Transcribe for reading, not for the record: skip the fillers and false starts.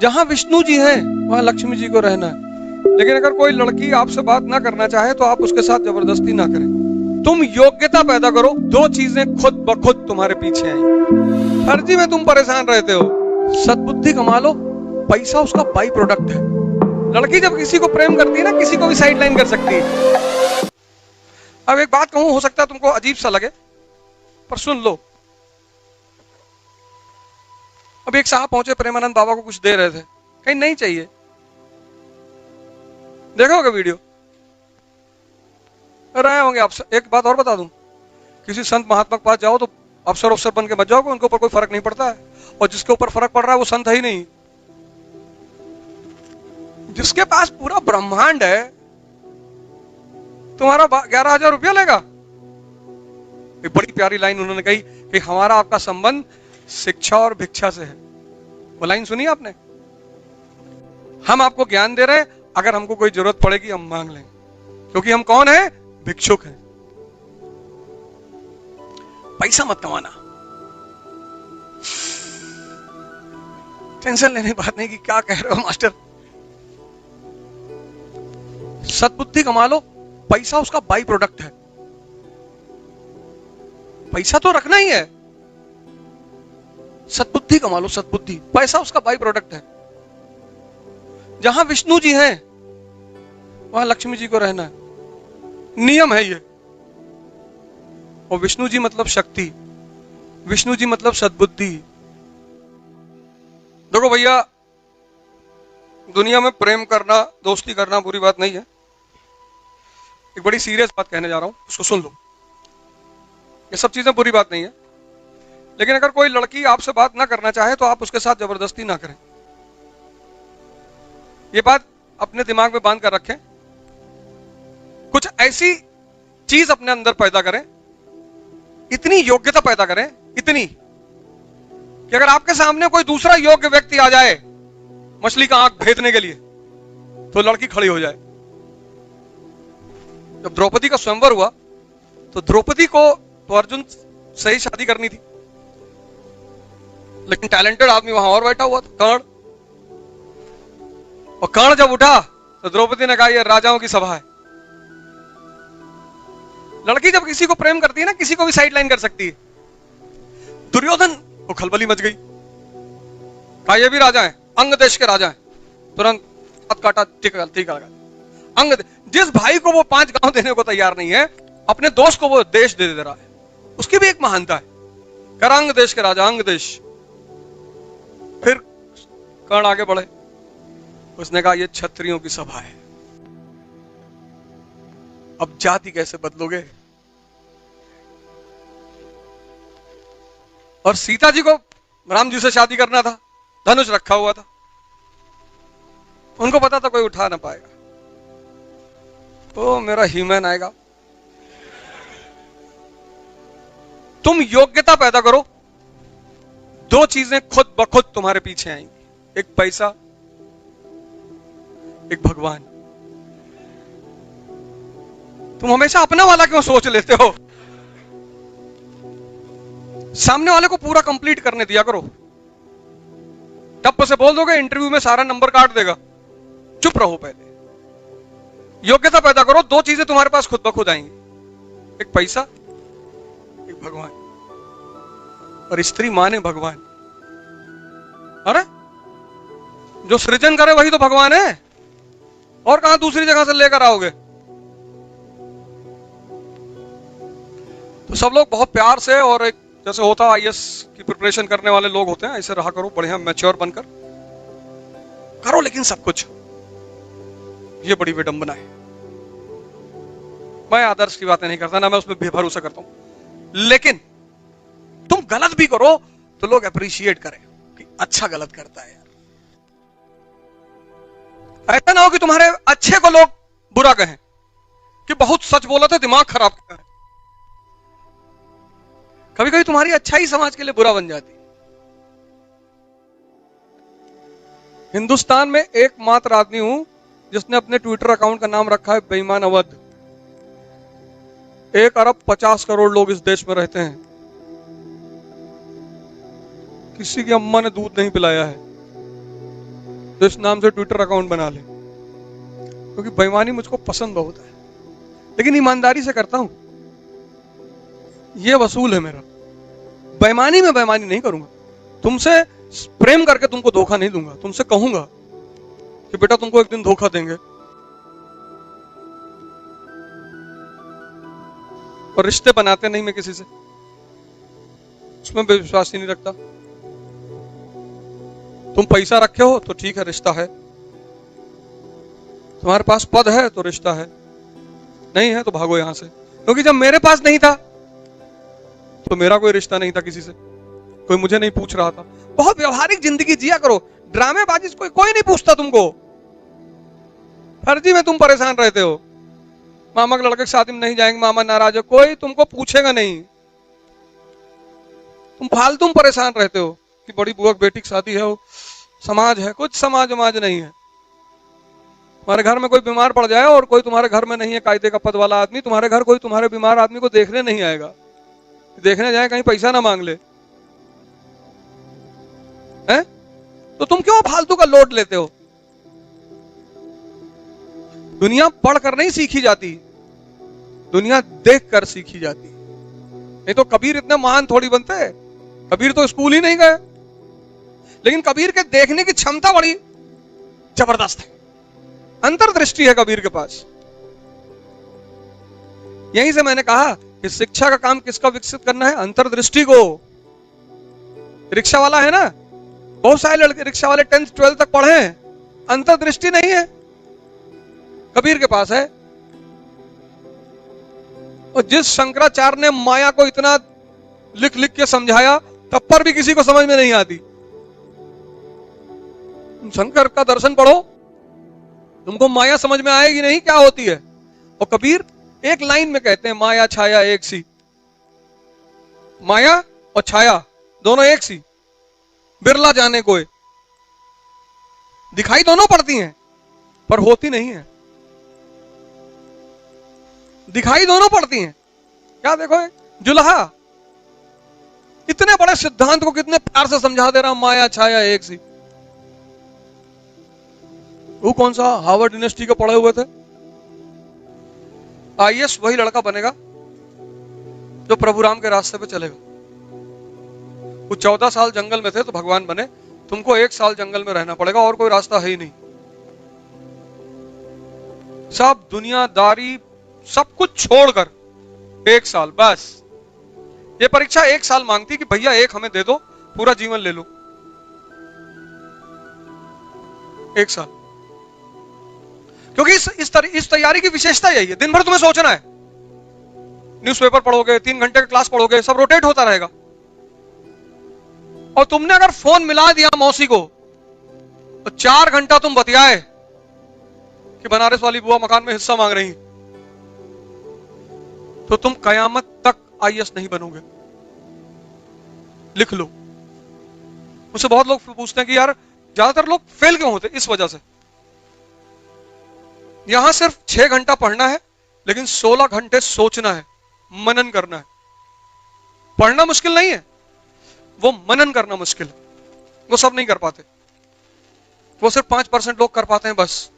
जहां विष्णु जी हैं वहां लक्ष्मी जी को रहना है। लेकिन अगर कोई लड़की आपसे बात ना करना चाहे तो आप उसके साथ जबरदस्ती ना करें। तुम योग्यता पैदा करो, दो चीजें खुद ब खुद तुम्हारे पीछे आएंगी। फर्जी में तुम परेशान रहते हो, सद्बुद्धि कमा लो, पैसा उसका बाई प्रोडक्ट है। लड़की जब किसी को प्रेम करती है ना, किसी को भी साइडलाइन कर सकती है। अब एक बात कहूं, हो सकता है तुमको अजीब सा लगे, पर सुन लो। अब एक साहब पहुंचे, प्रेमानंद बाबा को कुछ दे रहे थे, कहीं नहीं चाहिए। देखोगे वीडियो, रहे होंगे आप। एक बात और बता दूं, किसी संत महात्मा के पास जाओ तो अफसर बन के मत जाओगे, उनके ऊपर कोई फर्क नहीं पड़ता है। और जिसके ऊपर फर्क पड़ रहा है वो संत है ही नहीं। जिसके पास पूरा ब्रह्मांड है, तुम्हारा 11,000 रुपया लेगा। एक बड़ी प्यारी लाइन उन्होंने कही कि हमारा आपका संबंध शिक्षा और भिक्षा से है। वो लाइन सुनी आपने? हम आपको ज्ञान दे रहे हैं, अगर हमको कोई जरूरत पड़ेगी हम मांग लेंगे, क्योंकि हम कौन है? भिक्षुक हैं। पैसा मत कमाना, टेंशन लेने की बात नहीं कि क्या कह रहे हो मास्टर। सद्बुद्धि कमा लो, पैसा उसका बाई प्रोडक्ट है। पैसा तो रखना ही है, सद्बुद्धि कमा लो, सद्बुद्धि, पैसा उसका बाई प्रोडक्ट है। जहां विष्णु जी हैं वहां लक्ष्मी जी को रहना है, नियम है ये। और विष्णु जी मतलब शक्ति, विष्णु जी मतलब सद्बुद्धि। देखो भैया, दुनिया में प्रेम करना, दोस्ती करना बुरी बात नहीं है। एक बड़ी सीरियस बात कहने जा रहा हूं, उसको सुन लो। ये सब चीजें बुरी बात नहीं है, लेकिन अगर कोई लड़की आपसे बात ना करना चाहे तो आप उसके साथ जबरदस्ती ना करें। ये बात अपने दिमाग में बांध कर रखें। कुछ ऐसी चीज अपने अंदर पैदा करें, इतनी योग्यता पैदा करें, इतनी कि अगर आपके सामने कोई दूसरा योग्य व्यक्ति आ जाए मछली का आंख भेदने के लिए, तो लड़की खड़ी हो जाए। जब द्रौपदी का स्वयंवर हुआ तो द्रौपदी को तो अर्जुन से ही शादी करनी थी, लेकिन टैलेंटेड आदमी वहां और बैठा हुआ था, कर्ण। और कर्ण जब उठा तो द्रौपदी ने कहा यह राजाओं की सभा है। लड़की जब किसी को प्रेम करती है ना, किसी को भी साइडलाइन कर सकती है। दुर्योधन को खलबली मच गई, कहा ये भी राजा है, अंग देश के राजा है। तुरंत हाथ काटा, टीका लगा। अंग, जिस भाई को वो 5 गांव देने को तैयार नहीं है, अपने दोस्त को वो देश दे रहा है, उसकी भी एक महानता है। कर अंग देश के राजा, अंग देश। फिर कर्ण आगे बढ़े, उसने कहा ये क्षत्रियों की सभा है। अब जाति कैसे बदलोगे? और सीता जी को राम जी से शादी करना था, धनुष रखा हुआ था, उनको पता था कोई उठा ना पाएगा। तो मेरा हीमैन आएगा। तुम योग्यता पैदा करो, दो चीजें खुद ब खुद तुम्हारे पीछे आएंगी। एक पैसा, एक भगवान। तुम हमेशा अपना वाला क्यों सोच लेते हो? सामने वाले को पूरा कंप्लीट करने दिया करो। टप से बोल दोगे इंटरव्यू में सारा नंबर काट देगा, चुप रहो। पहले योग्यता पैदा करो, दो चीजें तुम्हारे पास खुद ब खुद आएंगी। एक पैसा, एक भगवान। और स्त्री माने भगवान। अरे जो सृजन करे वही तो भगवान है, और कहां दूसरी जगह से लेकर आओगे? तो सब लोग बहुत प्यार से, और एक जैसे होता आईएएस की प्रिपरेशन करने वाले लोग होते हैं, ऐसे रहा करो, बढ़िया मैच्योर बनकर करो। लेकिन सब कुछ, ये बड़ी विडंबना है। मैं आदर्श की बातें नहीं करता, ना मैं उसमें बेभरोसा करता हूं, लेकिन तुम गलत भी करो तो लोग अप्रिशिएट करें कि अच्छा गलत करता है यार। ऐसा ना हो कि तुम्हारे अच्छे को लोग बुरा कहें कि बहुत सच बोला था, दिमाग खराब किया है। कभी कभी तुम्हारी अच्छाई समाज के लिए बुरा बन जाती है। हिंदुस्तान में एकमात्र आदमी हूं जिसने अपने ट्विटर अकाउंट का नाम रखा है बेईमान अवध। 1 अरब 50 करोड़ लोग इस देश में रहते हैं, किसी की अम्मा ने दूध नहीं पिलाया है। तो इस नाम से ट्विटर अकाउंट बना ले, क्योंकि बेईमानी मुझको पसंद बहुत है, लेकिन ईमानदारी से करता हूं। यह वसूल है मेरा। बेईमानी में बेईमानी नहीं करूंगा। तुमसे प्रेम करके तुमको धोखा नहीं दूंगा। तुमसे कहूंगा कि बेटा तुमको एक दिन धोखा देंगे, और रिश्ते बनाते नहीं मैं किसी से, उसमें विश्वास ही नहीं रखता। तुम पैसा रखे हो तो ठीक है, रिश्ता है। तुम्हारे पास पद है तो रिश्ता है, नहीं है तो भागो यहां से। क्योंकि जब मेरे पास नहीं था तो मेरा कोई रिश्ता नहीं था किसी से, कोई मुझे नहीं पूछ रहा था। बहुत व्यवहारिक जिंदगी जिया करो। ड्रामेबाजी से कोई नहीं पूछता तुमको। फर्जी में तुम परेशान रहते हो। मामा के लड़के की शादी में नहीं जाएंगे, मामा नाराज है, कोई तुमको पूछेगा नहीं। तुम फालतू में परेशान रहते हो कि बड़ी बुआ की बेटी की शादी है, समाज है। कुछ समाज वमाज नहीं है। तुम्हारे घर में कोई बीमार पड़ जाए और कोई तुम्हारे घर में नहीं है कायदे का पद वाला आदमी, तुम्हारे घर कोई तुम्हारे बीमार आदमी को देखने नहीं आएगा। देखने जाए कहीं पैसा ना मांग ले, हैं? तो तुम क्यों फालतू का लोड लेते हो? दुनिया पढ़कर नहीं सीखी जाती, दुनिया देख कर सीखी जाती। नहीं तो कबीर इतने महान थोड़ी बनते हैं। कबीर तो स्कूल ही नहीं गए, लेकिन कबीर के देखने की क्षमता बड़ी जबरदस्त है। अंतर्दृष्टि है कबीर के पास। यहीं से मैंने कहा कि शिक्षा का काम किसका विकसित करना है? अंतर्दृष्टि को। रिक्शा वाला है ना, बहुत सारे लड़के रिक्शा वाले 10th 12th तक पढ़े हैं, अंतर्दृष्टि नहीं है। कबीर के पास है। और जिस शंकराचार्य ने माया को इतना लिख लिख के समझाया, तब पर भी किसी को समझ में नहीं आती। शंकर का दर्शन पढ़ो, तुमको माया समझ में आएगी नहीं क्या होती है। और कबीर एक लाइन में कहते हैं, माया छाया एक सी। माया और छाया दोनों एक सी, बिरला जाने कोई। दिखाई दोनों पड़ती हैं पर होती नहीं है। दिखाई दोनों पड़ती हैं। क्या देखो, जुल्हा इतने बड़े सिद्धांत को कितने प्यार से समझा दे रहा, माया छाया एक सी। वो कौन सा हार्वर्ड यूनिवर्सिटी के पढ़े हुए थे? आईएएस वही लड़का बनेगा जो प्रभु राम के रास्ते पे चलेगा। वो 14 साल जंगल में थे तो भगवान बने। तुमको 1 साल जंगल में रहना पड़ेगा, और कोई रास्ता है ही नहीं। सब दुनियादारी सब कुछ छोड़कर 1 साल बस। ये परीक्षा 1 साल मांगती कि भैया एक हमें दे दो, पूरा जीवन ले लो। 1 साल। क्योंकि इस तैयारी की विशेषता यही है, दिन भर तुम्हें सोचना है। न्यूज़पेपर पढ़ोगे, 3 घंटे का क्लास पढ़ोगे, सब रोटेट होता रहेगा। और तुमने अगर फोन मिला दिया मौसी को तो 4 घंटा तुम बतियाए कि बनारस वाली बुआ मकान में हिस्सा मांग रही, तो तुम कयामत तक आईएएस नहीं बनोगे। लिख लो। मुझसे बहुत लोग पूछते हैं कि यार ज्यादातर लोग फेल क्यों होते? इस वजह से। यहां सिर्फ 6 घंटा पढ़ना है, लेकिन 16 घंटे सोचना है, मनन करना है। पढ़ना मुश्किल नहीं है, वो मनन करना मुश्किल है। वो सब नहीं कर पाते, वो सिर्फ 5% लोग कर पाते हैं बस।